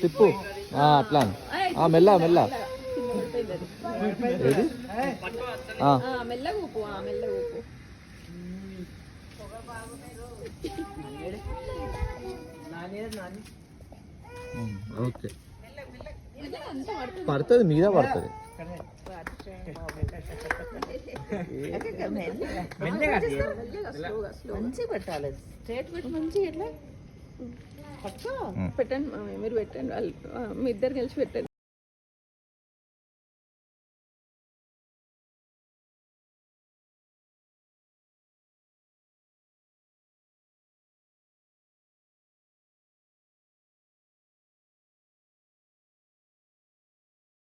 తిప్పు అట్లా మెల్ల మెల్ల మెల్లగా ఊపు మెల్లగా ఊపు. ఓకే పడుతుంది మీద పడుతుంది. మంచిగా పెట్టాలి, స్ట్రేట్ పెట్టి మంచిగా ఎట్లా పెట్టండి. మీరు పెట్టండి, వాళ్ళు మీ ఇద్దరు కలిసి పెట్టండి.